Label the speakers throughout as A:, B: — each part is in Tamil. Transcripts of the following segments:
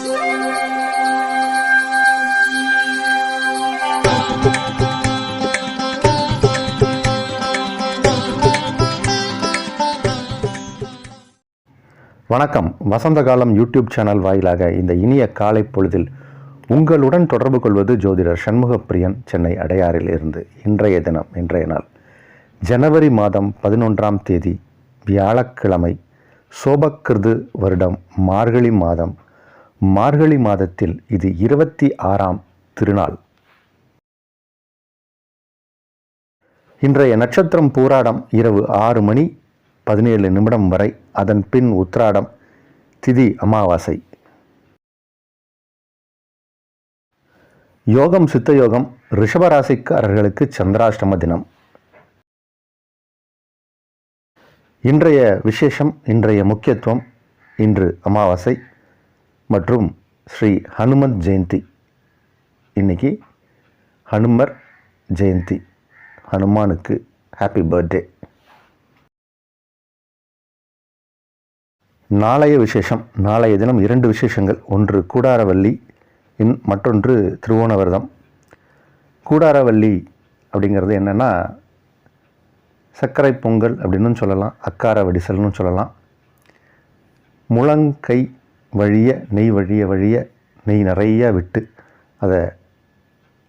A: வணக்கம். வசந்த காலம் யூடியூப் சேனல் வாயிலாக இந்த இனிய காலை பொழுதில் உங்களுடன் தொடர்பு கொள்வது ஜோதிடர் சண்முகப்பிரியன், சென்னை அடையாறில் இருந்து. இன்றைய நாள் ஜனவரி மாதம் 11ஆம் தேதி வியாழக்கிழமை, சோபக்கிருது வருடம் மார்கழி மாதம். மார்கழி மாதத்தில் இது 26ஆம் திருநாள். இன்றைய நட்சத்திரம் பூராடம் இரவு 6:17 வரை, அதன் பின் உத்திராடம், திதி அமாவாசை. யோகம் சித்த யோகம். ரிஷபராசிக்காரர்களுக்கு சந்திராஷ்டம தினம். இன்றைய விசேஷம், இன்றைய முக்கியத்துவம், இன்று அமாவாசை மற்றும் ஸ்ரீ ஹனுமத் ஜெயந்தி. இன்னைக்கு ஹனுமர் ஜெயந்தி. ஹனுமானுக்கு ஹாப்பி பர்த்டே. நாளைய விசேஷம், நாளைய தினம் 2 விசேஷங்கள். ஒன்று கூடாரவள்ளி, மற்றொன்று திருவோணவிரதம். கூடாரவள்ளி அப்படிங்கிறது என்னென்னா, சர்க்கரை பொங்கல் அப்படின்னு சொல்லலாம், அக்கார வடிசல்னு சொல்லலாம். முழங்கை வழிய நெய் வழிய நெய் நிறைய விட்டு அதை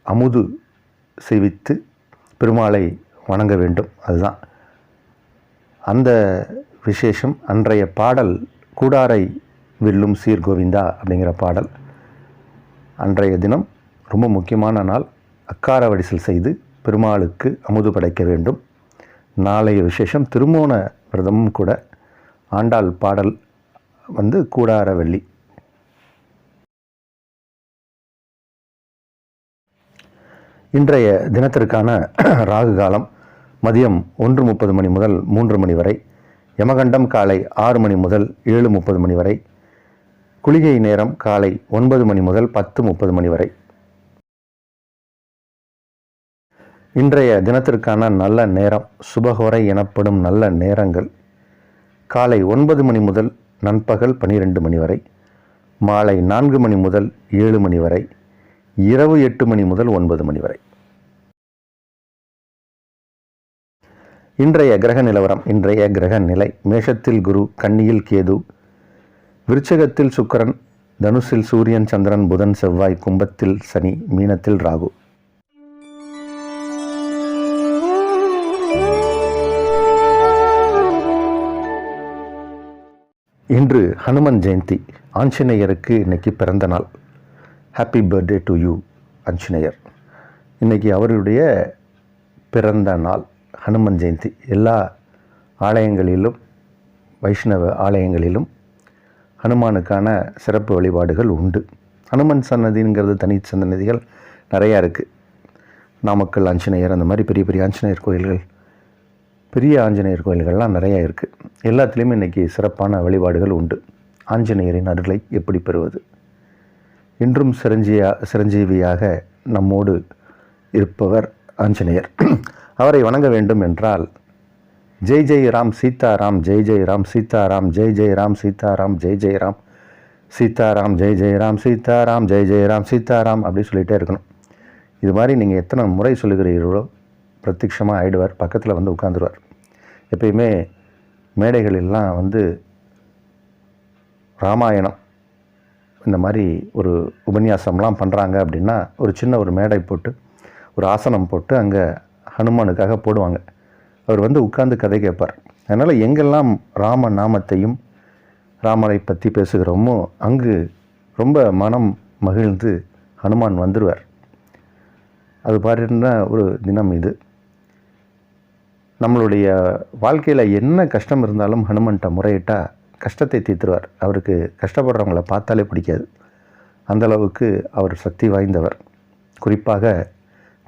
A: அமுது செய்வித்து பெருமாளை வணங்க வேண்டும். அதுதான் அந்த விசேஷம். அன்றைய பாடல் கூடாரை வெல்லும் சீர்கோவிந்தா அப்படிங்கிற பாடல். அன்றைய தினம் ரொம்ப முக்கியமான நாள். அக்கார வடிசல் செய்து பெருமாளுக்கு அமுது படைக்க வேண்டும். நாளைய விசேஷம் திருமோண விரதமும் கூட. ஆண்டாள் பாடல் கூடாரவள்ளி. இன்றைய தினத்திற்கான ராகு காலம் மதியம் 1:30 முதல் 3 வரை. யமகண்டம் காலை 6 முதல் 7:30 வரை. குளிகை நேரம் காலை 9 முதல் 10:30 வரை. இன்றைய தினத்திற்கான நல்ல நேரம், சுபகோரை எனப்படும் நல்ல நேரங்கள் காலை 9 முதல் நண்பகல் 12 வரை, மாலை 4 முதல் 7 வரை, இரவு 8 முதல் 9 வரை. இன்றைய கிரக நிலவரம், இன்றைய கிரக நிலை: மேஷத்தில் குரு, கன்னியில் கேது, விருச்சகத்தில் சுக்கிரன், தனுசில் சூரியன், சந்திரன், புதன், செவ்வாய், கும்பத்தில் சனி, மீனத்தில் ராகு. இன்று ஹனுமன் ஜெயந்தி. ஆஞ்சநேயருக்கு இன்னைக்கு பிறந்த நாள். Happy birthday to you Anjaneyar. இன்னைக்கு அவருடைய பிறந்த நாள், ஹனுமன் ஜெயந்தி. எல்லா ஆலயங்களிலும், வைஷ்ணவ ஆலயங்களிலும் ஹனுமானுக்கான சிறப்பு வழிபாடுகள் உண்டு. ஹனுமன் சன்னதிங்கிறது தனி சன்னதிகள் நிறையா இருக்குது. நாமக்கல் ஆஞ்சநேயர், அந்த மாதிரி பெரிய பெரிய ஆஞ்சநேயர் கோயில்கள், பெரிய ஆஞ்சநேயர் கோயில்கள்லாம் நிறையா இருக்குது. எல்லாத்துலேயுமே இன்றைக்கி சிறப்பான வழிபாடுகள் உண்டு. ஆஞ்சநேயரின் அருளை எப்படி பெறுவது? இன்றும் சிரஞ்சீவியாக நம்மோடு இருப்பவர் ஆஞ்சநேயர். அவரை வணங்க வேண்டும் என்றால் ஜெய் ஜெய் ராம் சீதாராம், ஜெய் ஜெய் ராம் சீதாராம், ஜெய் ஜெய் ராம் சீதாராம், ஜெய் ஜெய் ராம் சீதாராம், ஜெய் ஜெய் ராம் சீதாராம், ஜெய் ஜெய் ராம் சீதாராம் அப்படி சொல்லிகிட்டே இருக்கணும். இது மாதிரி நீங்கள் எத்தனை முறை சொல்லுகிறீர்களோ பிரத்யட்சமாக ஆயிடுவார். பக்கத்தில் உட்காந்துருவார். எப்பயுமே மேடைகளெல்லாம் ராமாயணம் இந்த மாதிரி ஒரு உபன்யாசம்லாம் பண்ணுறாங்க அப்படின்னா, ஒரு சின்ன ஒரு மேடை போட்டு ஒரு ஆசனம் போட்டு அங்கே ஹனுமானுக்காக போடுவாங்க. அவர் உட்கார்ந்து கதை கேட்பார். அதனால் எங்கெல்லாம் ராம நாமத்தையும் ராமரை பற்றி பேசுகிறோமோ அங்கு ரொம்ப மனம் மகிழ்ந்து ஹனுமான் வந்துடுவார். அது பாருன்னா ஒரு தினம் இது. நம்மளுடைய வாழ்க்கையில் என்ன கஷ்டம் இருந்தாலும் ஹனுமன்கிட்ட முறையிட்டால் கஷ்டத்தை தீர்த்துருவார். அவருக்கு கஷ்டப்படுறவங்கள பார்த்தாலே பிடிக்காது. அந்தளவுக்கு அவர் சக்தி வாய்ந்தவர். குறிப்பாக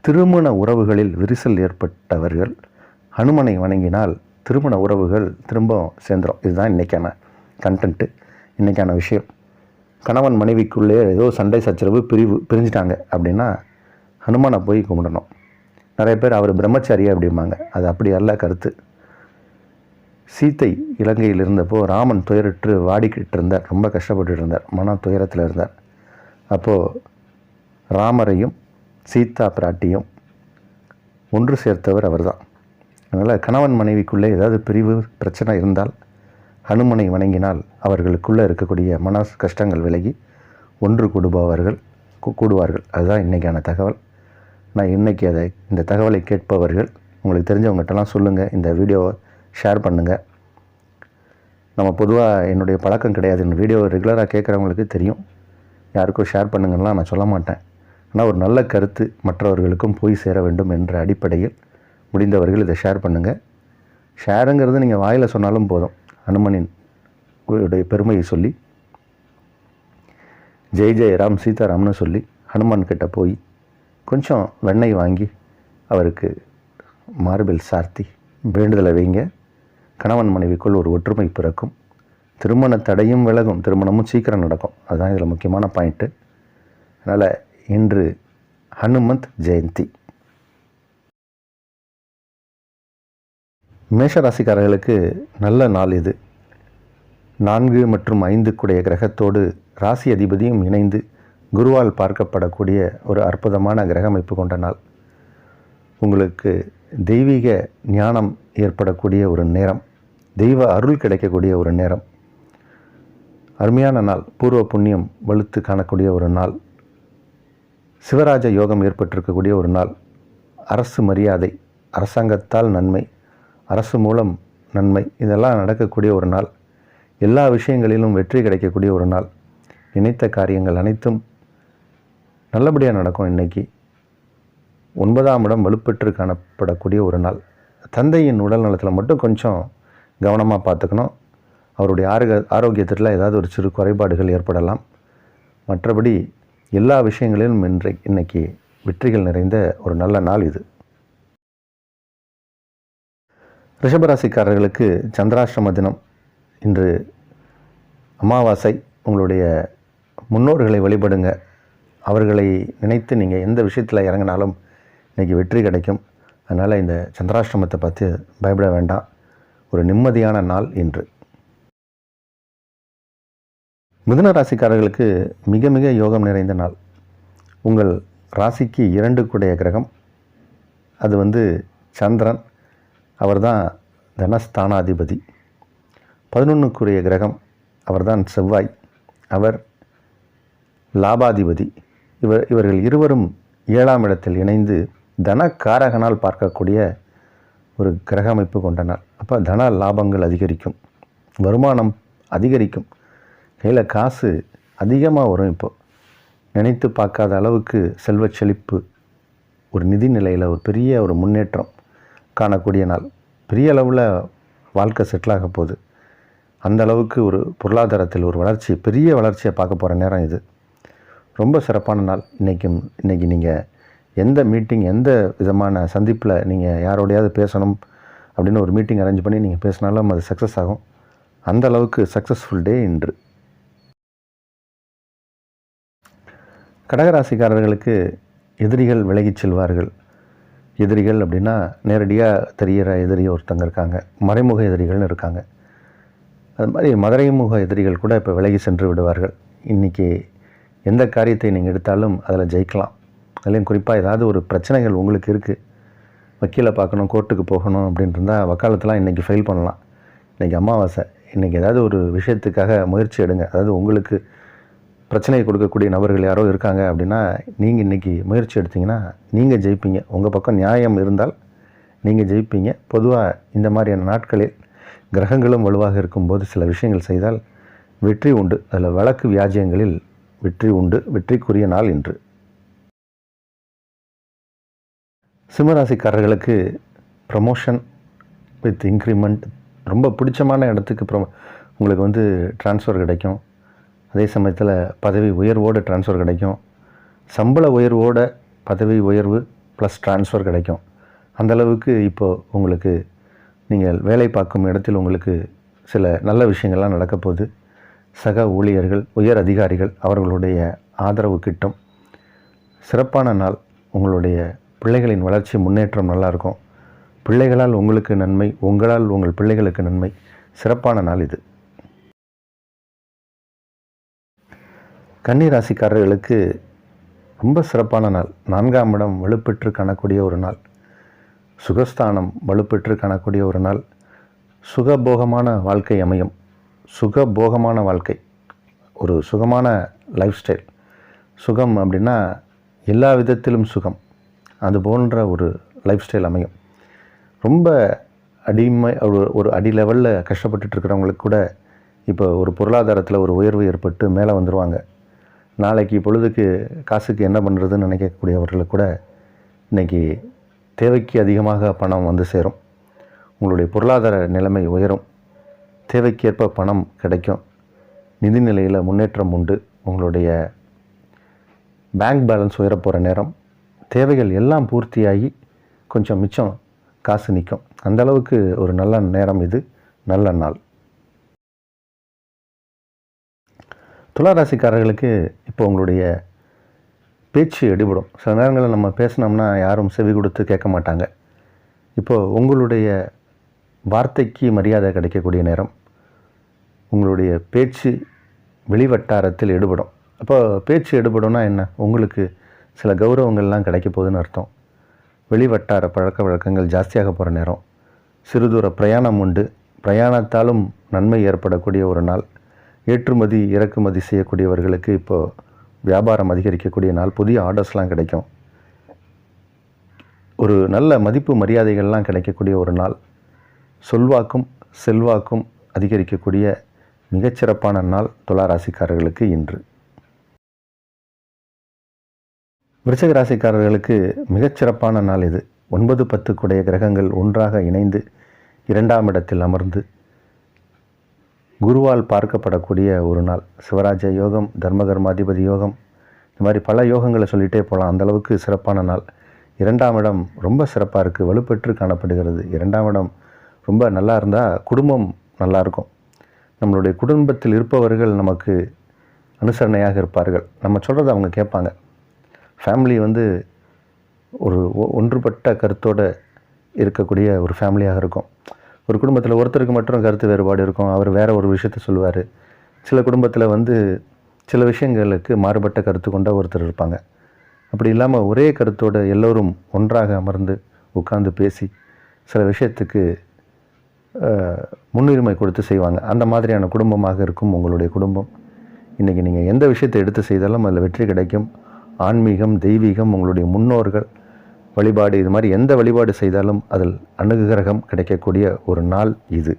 A: திருமண உறவுகளில் விரிசல் ஏற்பட்டவர்கள் ஹனுமனை வணங்கினால் திருமண உறவுகள் திரும்ப சேர்ந்துடும். இதுதான் இன்றைக்கான கண்டென்ட்டு, இன்றைக்கான விஷயம். கணவன் மனைவிக்குள்ளே ஏதோ சண்டை சச்சரவு பிரிஞ்சிட்டாங்க அப்படின்னா ஹனுமானை போய் கும்பிடணும். நிறைய பேர் அவர் பிரம்மச்சாரியா அப்படிம்பாங்க. அது அப்படி அல்ல கருத்து. சீத்தை இலங்கையில் இருந்தப்போ ராமன் துயரற்று வாடிக்கிட்டு இருந்தார். ரொம்ப கஷ்டப்பட்டு இருந்தார். மன துயரத்தில் இருந்தார். அப்போது ராமரையும் சீதா பிராட்டியும் ஒன்று சேர்த்தவர் அவர்தான். அதனால் கணவன் மனைவிக்குள்ளே ஏதாவது பிரிவு பிரச்சனை இருந்தால் ஹனுமனை வணங்கினால் அவர்களுக்குள்ளே இருக்கக்கூடிய மன கஷ்டங்கள் விலகி ஒன்று கூடுவார்கள். அதுதான் இன்றைக்கான தகவல். நான் இன்றைக்கி இந்த தகவலை கேட்பவர்கள் உங்களுக்கு தெரிஞ்சவங்ககிட்டலாம் சொல்லுங்கள், இந்த வீடியோவை ஷேர் பண்ணுங்கள். நம்ம பொதுவாக என்னுடைய பழக்கம் கிடையாது, இந்த வீடியோ ரெகுலராக கேட்குறவங்களுக்கு தெரியும், யாருக்கும் ஷேர் பண்ணுங்கலாம் நான் சொல்ல மாட்டேன். ஆனால் ஒரு நல்ல கருத்து மற்றவர்களுக்கும் போய் சேர வேண்டும் என்ற அடிப்படையில் முடிந்தவர்கள் இதை ஷேர் பண்ணுங்கள். ஷேருங்கிறது நீங்கள் வாயில் சொன்னாலும் போதும், ஹனுமனின் உடைய பெருமையை சொல்லி ஜெய் ஜெய் ராம் சீதாராம்னு சொல்லி ஹனுமான் கிட்ட போய் கொஞ்சம் வெண்ணெய் வாங்கி அவருக்கு மார்பில் சார்த்தி வேண்டுதலை வைங்க. கணவன் மனைவிக்குள் ஒரு ஒற்றுமை பிறக்கும், திருமண தடையும் விலகும், திருமணமும் சீக்கிரம் நடக்கும். அதுதான் இதில் முக்கியமான பாயிண்ட்டு. அதனால் இன்று ஹனுமந்த் ஜெயந்தி. மேஷராசிக்காரர்களுக்கு நல்ல நாள் இது. 4 மற்றும் 5 கூடிய கிரகத்தோடு ராசி அதிபதியும் இணைந்து குருவால் பார்க்கப்படக்கூடிய ஒரு அற்புதமான கிரக அமைப்பு கொண்ட நாள். உங்களுக்கு தெய்வீக ஞானம் ஏற்படக்கூடிய ஒரு நேரம், தெய்வ அருள் கிடைக்கக்கூடிய ஒரு நேரம், அருமையான நாள். பூர்வ புண்ணியம் வலுத்து காணக்கூடிய ஒரு நாள், சிவராஜ யோகம் ஏற்பட்டிருக்கக்கூடிய ஒரு நாள், அரசு மரியாதை, அரசாங்கத்தால் நன்மை, அரசு மூலம் நன்மை, இதெல்லாம் நடக்கக்கூடிய ஒரு நாள். எல்லா விஷயங்களிலும் வெற்றி கிடைக்கக்கூடிய ஒரு நாள். நினைத்த காரியங்கள் அனைத்தும் நல்லபடியாக நடக்கும். இன்றைக்கி 9ஆம் இடம் வலுப்பெற்று காணப்படக்கூடிய ஒரு நாள். தந்தையின் உடல் நலத்தில் மட்டும் கொஞ்சம் கவனமாக பார்த்துக்கணும். அவருடைய ஆரோக்கியத்தில் ஏதாவது ஒரு சிறு குறைபாடுகள் ஏற்படலாம். மற்றபடி எல்லா விஷயங்களிலும் இன்றைக்கி வெற்றிகள் நிறைந்த ஒரு நல்ல நாள் இது. ரிஷபராசிக்காரர்களுக்கு சந்திராஷ்டம தினம். இன்று அமாவாசை. உங்களுடைய முன்னோர்களை வழிபடுங்க. அவர்களை நினைத்து நீங்கள் எந்த விஷயத்தில் இறங்கினாலும் இன்றைக்கி வெற்றி கிடைக்கும். அதனால் இந்த சந்திராஷ்டமத்தை பார்த்து பயப்பட வேண்டாம். ஒரு நிம்மதியான நாள் இன்று. மிதுன ராசிக்காரர்களுக்கு மிக மிக யோகம் நிறைந்த நாள். உங்கள் ராசிக்கு 2 கூடிய கிரகம், அது சந்திரன், அவர்தான் தனஸ்தானாதிபதி. 11 கூடிய கிரகம், அவர்தான் செவ்வாய், அவர் லாபாதிபதி. இவர்கள் இருவரும் 7ஆம் இடத்தில் இணைந்து தனக்காரகனால் பார்க்கக்கூடிய ஒரு கிரக அமைப்பு கொண்ட நாள். அப்போ தன லாபங்கள் அதிகரிக்கும், வருமானம் அதிகரிக்கும், கையில் காசு அதிகமாக வரும். இப்போது நினைத்து பார்க்காத அளவுக்கு செல்வ செழிப்பு, ஒரு நிதி நிலையில் ஒரு பெரிய ஒரு முன்னேற்றம் காணக்கூடிய நாள். பெரிய அளவில் வாழ்க்கை செட்டில் ஆக போகுது. அந்த அளவுக்கு ஒரு பொருளாதாரத்தில் ஒரு வளர்ச்சி, பெரிய வளர்ச்சியை பார்க்க போகிற நேரம் இது. ரொம்ப சிறப்பான நாள். இன்றைக்கி நீங்கள் எந்த மீட்டிங், எந்த விதமான சந்திப்பில் நீங்கள் யாரோடையாவது பேசணும் அப்படின்னு ஒரு மீட்டிங் அரேஞ்ச் பண்ணி நீங்கள் பேசினாலும் அது சக்ஸஸ் ஆகும். அந்த அளவுக்கு சக்ஸஸ்ஃபுல் டே இன்று. கடகராசிக்காரர்களுக்கு எதிரிகள் விலகிச் செல்வார்கள். எதிரிகள் அப்படின்னா நேரடியாக தெரிகிற எதிரி ஒருத்தங்க இருக்காங்க, மறைமுக எதிரிகள்னு இருக்காங்க. அது மாதிரி மறைமுக எதிரிகள் கூட இப்போ விலகி சென்று விடுவார்கள். இன்றைக்கி எந்த காரியத்தை நீங்கள் எடுத்தாலும் அதில் ஜெயிக்கலாம். அதுலேயும் குறிப்பாக ஏதாவது ஒரு பிரச்சனைகள் உங்களுக்கு இருக்குது, வக்கீலை பார்க்கணும், கோர்ட்டுக்கு போகணும் அப்படின்ட்டு இருந்தால் வக்காலத்தெலாம் இன்றைக்கி ஃபைல் பண்ணலாம். இன்றைக்கி அமாவாசை. இன்றைக்கி ஏதாவது ஒரு விஷயத்துக்காக முயற்சி எடுங்க. அதாவது உங்களுக்கு பிரச்சனையை கொடுக்கக்கூடிய நபர்கள் யாரோ இருக்காங்க அப்படின்னா நீங்கள் இன்றைக்கி முயற்சி எடுத்திங்கன்னா நீங்கள் ஜெயிப்பீங்க. உங்கள் பக்கம் நியாயம் இருந்தால் நீங்கள் ஜெயிப்பீங்க. பொதுவாக இந்த மாதிரியான நாட்களில் கிரகங்களும் வலுவாக இருக்கும்போது சில விஷயங்கள் செய்தால் வெற்றி உண்டு. அதில் வழக்கு வியாஜியங்களில் வெற்றி உண்டு. வெற்றிக்குரிய நாள் இன்று. சிம்மராசிக்காரர்களுக்கு ப்ரமோஷன் வித் இன்க்ரிமெண்ட், ரொம்ப பிடிச்சமான இடத்துக்கு உங்களுக்கு ட்ரான்ஸ்ஃபர் கிடைக்கும். அதே சமயத்தில் பதவி உயர்வோடு ட்ரான்ஸ்ஃபர் கிடைக்கும். சம்பள உயர்வோட பதவி உயர்வு ப்ளஸ் ட்ரான்ஸ்ஃபர் கிடைக்கும். அந்தளவுக்கு இப்போது உங்களுக்கு நீங்கள் வேலை பார்க்கும் இடத்தில் உங்களுக்கு சில நல்ல விஷயங்கள்லாம் நடக்க போகுது. சக ஊழியர்கள், உயர் அதிகாரிகள் அவர்களுடைய ஆதரவு கிட்டும். சிறப்பான நாள். உங்களுடைய பிள்ளைகளின் வளர்ச்சி, முன்னேற்றம் நல்லாயிருக்கும். பிள்ளைகளால் உங்களுக்கு நன்மை, உங்களால் உங்கள் பிள்ளைகளுக்கு நன்மை. சிறப்பான நாள் இது. கன்னி ராசிக்காரர்களுக்கு ரொம்ப சிறப்பான நாள். 4ஆம் இடம் வலுப்பெற்று காணக்கூடிய ஒரு நாள். சுகஸ்தானம் வலுப்பெற்று காணக்கூடிய ஒரு நாள். சுகபோகமான வாழ்க்கை அமையும். சுகபோகமான வாழ்க்கை, ஒரு சுகமான லைஃப் ஸ்டைல். சுகம் அப்படின்னா எல்லா விதத்திலும் சுகம், அது போன்ற ஒரு லைஃப் ஸ்டைல் அமையும். ரொம்ப அடிமை ஒரு அடி லெவலில் கஷ்டப்பட்டுட்டு இருக்கிறவங்களுக்கு கூட இப்போ ஒரு பொருளாதாரத்தில் ஒரு உயர்வு ஏற்பட்டு மேலே வந்துடுவாங்க. நாளைக்கு பொழுதுக்கு காசுக்கு என்ன பண்ணுறதுன்னு நினைக்கக்கூடியவர்களுக்கு கூட இன்றைக்கி தேவைக்கு அதிகமாக பணம் வந்து சேரும். உங்களுடைய பொருளாதார நிலைமை உயரும். தேவைக்கேற்ப பணம் கிடைக்கும். நிதி நிலையில் முன்னேற்றம் உண்டு. உங்களுடைய பேங்க் பேலன்ஸ் உயரப்போகிற நேரம். தேவைகள் எல்லாம் பூர்த்தியாகி கொஞ்சம் மிச்சம் காசு நிற்கும். அந்தளவுக்கு ஒரு நல்ல நேரம் இது, நல்ல நாள். துளாராசிக்காரர்களுக்கு இப்போ உங்களுடைய பேச்சு எடுபடும். சில நேரங்களில் நம்ம பேசினோம்னா யாரும் செவி கொடுத்து கேட்க மாட்டாங்க. இப்போது உங்களுடைய வார்த்தைக்கு மரியாதை கிடைக்கக்கூடிய நேரம். உங்களுடைய பேச்சு வெளிவட்டாரத்தில் எடுபடும். அப்போ பேச்சு எடுபடும்னா என்ன? உங்களுக்கு சில கௌரவங்கள்லாம் கிடைக்க போகுதுன்னு அர்த்தம். வெளிவட்டார பழக்க வழக்கங்கள் ஜாஸ்தியாக போகிற நேரம். சிறுதூர பிரயாணம் உண்டு. பிரயாணத்தாலும் நன்மை ஏற்படக்கூடிய ஒரு நாள். ஏற்றுமதி இறக்குமதி செய்யக்கூடியவர்களுக்கு இப்போது வியாபாரம் அதிகரிக்கக்கூடிய நாள். புதிய ஆர்டர்ஸ்லாம் கிடைக்கும். ஒரு நல்ல மதிப்பு மரியாதைகள்லாம் கிடைக்கக்கூடிய ஒரு நாள். சொல்வாக்கும் செல்வாக்கும் அதிகரிக்கக்கூடிய மிகச்சிறப்பான நாள் துளாராசிக்காரர்களுக்கு இன்று. விருச்சிக ராசிக்காரர்களுக்கு மிகச்சிறப்பான நாள் இது. 9, 10 கூடிய கிரகங்கள் ஒன்றாக இணைந்து 2ஆம் இடத்தில் அமர்ந்து குருவால் பார்க்கப்படக்கூடிய ஒரு நாள். சிவராஜ யோகம், தர்மகர்மாதிபதி யோகம், இந்த மாதிரி பல யோகங்களை சொல்லிகிட்டே போகலாம். அந்தளவுக்கு சிறப்பான நாள். 2ஆம் இடம் ரொம்ப சிறப்பாக இருக்குது, வலுப்பெற்று காணப்படுகிறது. 2ஆம் இடம் ரொம்ப நல்லா இருந்தால் குடும்பம் நல்லாயிருக்கும். நம்மளுடைய குடும்பத்தில் இருப்பவர்கள் நமக்கு அனுசரணையாக இருப்பார்கள். நம்ம சொல்கிறத அவங்க கேட்பாங்க. ஃபேமிலி ஒரு ஒன்றுபட்ட கருத்தோடு இருக்கக்கூடிய ஒரு ஃபேமிலியாக இருக்கும். ஒரு குடும்பத்தில் ஒருத்தருக்கு மட்டும் கருத்து வேறுபாடு இருக்கும். அவர் வேறு ஒரு விஷயத்த சொல்லுவார். சில குடும்பத்தில் சில விஷயங்களுக்கு மாறுபட்ட கருத்து கொண்ட ஒருத்தர் இருப்பாங்க. அப்படி இல்லாமல் ஒரே கருத்தோடு எல்லோரும் ஒன்றாக அமர்ந்து உட்கார்ந்து பேசி சில விஷயத்துக்கு முன்னுரிமை கொடுத்து செய்வாங்க. அந்த மாதிரியான குடும்பமாக இருக்கும் உங்களுடைய குடும்பம். இன்றைக்கி நீங்கள் எந்த விஷயத்தை எடுத்து செய்தாலும் அதில் வெற்றி கிடைக்கும். ஆன்மீகம், தெய்வீகம், உங்களுடைய முன்னோர்கள் வழிபாடு, இது மாதிரி எந்த வழிபாடு செய்தாலும் அதில் அனுகிரகம் கிடைக்கக்கூடிய ஒரு நாள் இது.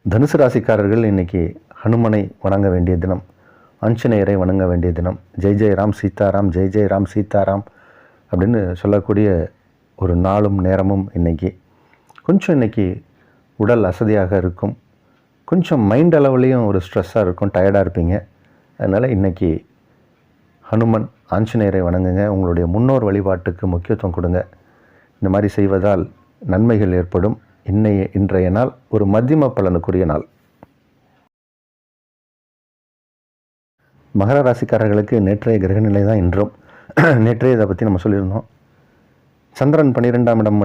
A: தனுசு ராசிக்காரர்கள் இன்றைக்கி ஹனுமனை வணங்க வேண்டிய தினம். ஆஞ்சநேயரை வணங்க வேண்டிய தினம். ஜெய் ஜெய் ராம் சீதாராம், ஜெய் ஜெய் ராம் சீதாராம் அப்படின்னு சொல்லக்கூடிய ஒரு நாளும் நேரமும் இன்றைக்கி. கொஞ்சம் இன்றைக்கி உடல் அசதியாக இருக்கும். கொஞ்சம் மைண்ட் அளவுலேயும் ஒரு ஸ்ட்ரெஸ்ஸாக இருக்கும், டயர்டாக இருப்பீங்க. அதனால் இன்றைக்கி ஹனுமன், ஆஞ்சநேயரை வணங்குங்க. உங்களுடைய முன்னோர் வழிபாட்டுக்கு முக்கியத்துவம் கொடுங்க. இந்த மாதிரி செய்வதால் நன்மைகள் ஏற்படும். இன்றைய நாள் ஒரு மத்தியம பலனுக்குரிய நாள். மகர ராசிக்காரர்களுக்கு நேற்றைய கிரகநிலை தான் இன்றும். நேற்றைய இதை பற்றி நம்ம சொல்லியிருந்தோம். சந்திரன் 12ஆம் இடம்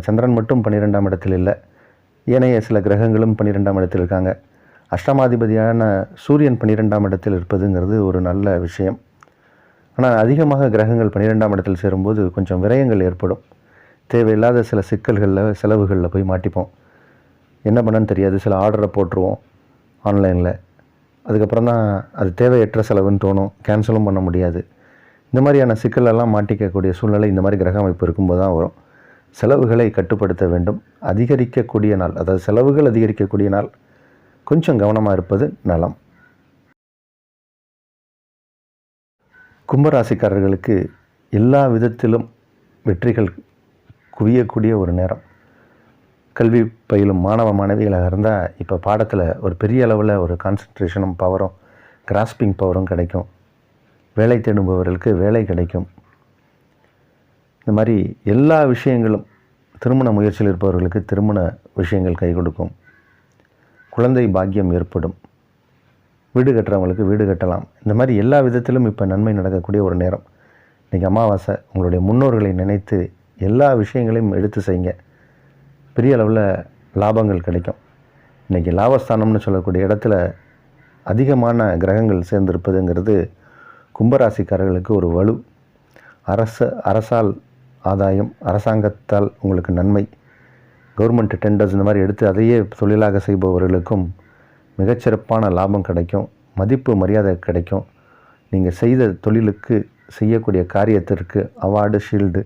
A: சந்திரன் மட்டும் 12ஆம் இடத்தில் இல்லை, ஏனைய சில கிரகங்களும் 12ஆம் இடத்தில் இருக்காங்க. அஷ்டமாதிபதியான சூரியன் 12ஆம் இடத்தில் இருப்பதுங்கிறது ஒரு நல்ல விஷயம். ஆனால் அதிகமாக கிரகங்கள் 12ஆம் இடத்தில் சேரும்போது கொஞ்சம் விரயங்கள் ஏற்படும். தேவையில்லாத சில சிக்கல்களில், செலவுகளில் போய் மாட்டிப்போம். என்ன பண்ணன்னு தெரியாது. சில ஆர்டரை போட்டுருவோம் ஆன்லைனில். அதுக்கப்புறம் தான் அது தேவையற்ற செலவுன்னு தோணும். கேன்சலும் பண்ண முடியாது. இந்த மாதிரியான சிக்கலெல்லாம் மாட்டிக்கக்கூடிய சூழ்நிலை இந்த மாதிரி கிரக அமைப்பு இருக்கும்போது தான் வரும். செலவுகளை கட்டுப்படுத்த வேண்டும். அதிகரிக்கக்கூடிய நாள், அதாவது செலவுகள் அதிகரிக்கக்கூடிய நாள். கொஞ்சம் கவனமாக இருப்பது நலம். கும்பராசிக்காரர்களுக்கு எல்லா விதத்திலும் வெற்றிகள் குவியக்கூடிய ஒரு நேரம். கல்வி பயிலும் மாணவ மாணவிகளாக இருந்தால் இப்போ பாடத்தில் ஒரு பெரிய அளவில் ஒரு கான்சன்ட்ரேஷனும் பவரும் கிராஸ்பிங் பவரும் கிடைக்கும். வேலை தேடுபவர்களுக்கு வேலை கிடைக்கும். இந்த மாதிரி எல்லா விஷயங்களும், திருமண முயற்சியில் இருப்பவர்களுக்கு திருமண விஷயங்கள் கை கொடுக்கும். குழந்தை பாக்கியம் ஏற்படும். வீடு கட்டுறவங்களுக்கு வீடு கட்டலாம். இந்த மாதிரி எல்லா விதத்திலும் இப்போ நன்மை நடக்கக்கூடிய ஒரு நேரம். இன்றைக்கி அமாவாசை. உங்களுடைய முன்னோர்களை நினைத்து எல்லா விஷயங்களையும் எடுத்து செய்யுங்க. பெரிய அளவில் லாபங்கள் கிடைக்கும். இன்றைக்கி லாபஸ்தானம்னு சொல்லக்கூடிய இடத்துல அதிகமான கிரகங்கள் சேர்ந்திருப்பதுங்கிறது கும்பராசிக்காரர்களுக்கு ஒரு வலு. அரசால் ஆதாயம், அரசாங்கத்தால் உங்களுக்கு நன்மை, கவர்மெண்ட் டெண்டர்ஸ் இந்த மாதிரி எடுத்து அதையே தொழிலாக செய்பவர்களுக்கும் மிகச்சிறப்பான லாபம் கிடைக்கும், மதிப்பு மரியாதை கிடைக்கும். நீங்கள் செய்த தொழிலுக்கு, செய்யக்கூடிய காரியத்திற்கு அவார்டு, ஷீல்டு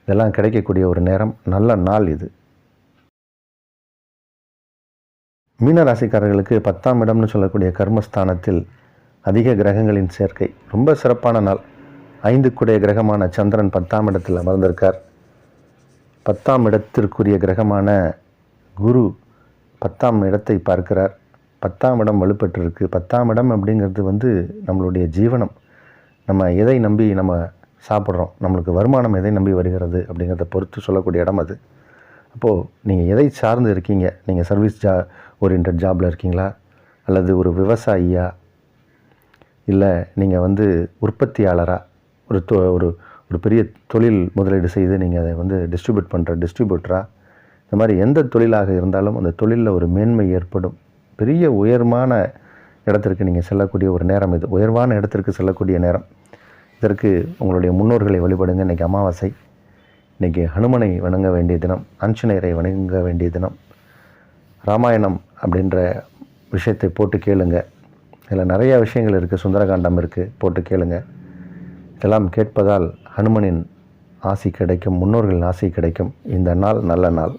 A: இதெல்லாம் கிடைக்கக்கூடிய ஒரு நேரம், நல்ல நாள் இது. மீனராசிக்காரர்களுக்கு 10ஆம் இடம்னு சொல்லக்கூடிய கர்மஸ்தானத்தில் அதிக கிரகங்களின் சேர்க்கை, ரொம்ப சிறப்பான நாள். 5க்குடைய கிரகமான சந்திரன் 10ஆம் இடத்தில் அமர்ந்திருக்கார். 10ஆம் இடத்திற்குரிய கிரகமான குரு 10ஆம் இடத்தை பார்க்கிறார். 10ஆம் இடம் வலுப்பெற்றிருக்கு. 10ஆம் இடம் அப்படிங்கிறது நம்மளுடைய ஜீவனம். நம்ம எதை நம்பி நம்ம சாப்பிட்றோம், நம்மளுக்கு வருமானம் எதை நம்பி வருகிறது அப்படிங்கிறத பொறுத்து சொல்லக்கூடிய இடம் அது. அப்போது நீங்கள் எதை சார்ந்து இருக்கீங்க, நீங்கள் சர்வீஸ் ஓரியன்ட் ஜாபில் இருக்கீங்களா, அல்லது ஒரு விவசாயியா, இல்லை நீங்கள் உற்பத்தியாளராக, ஒரு பெரிய தொழில் முதலீடு செய்து நீங்கள் அதை டிஸ்ட்ரிபியூட் பண்ணுற டிஸ்ட்ரிபியூட்டராக, இந்த மாதிரி எந்த தொழிலாக இருந்தாலும் அந்த தொழிலில் ஒரு மேன்மை ஏற்படும். பெரிய உயர்வான இடத்திற்கு நீங்கள் செல்லக்கூடிய ஒரு நேரம் இது. உயர்வான இடத்திற்கு செல்லக்கூடிய நேரம். இதற்கு உங்களுடைய முன்னோர்களை வழிபடுங்க. இன்றைக்கி அமாவாசை. இன்றைக்கி ஹனுமனை வணங்க வேண்டிய தினம், ஆஞ்சநேயரை வணங்க வேண்டிய தினம். ராமாயணம் அப்படின்ற விஷயத்தை போட்டு கேளுங்க. இதில் நிறையா விஷயங்கள் இருக்குது. சுந்தரகாண்டம் இருக்குது, போட்டு கேளுங்க. இதெல்லாம் கேட்பதால் ஹனுமனின் ஆசி கிடைக்கும், முன்னோர்களின் ஆசி கிடைக்கும். இந்த நாள் நல்ல நாள்.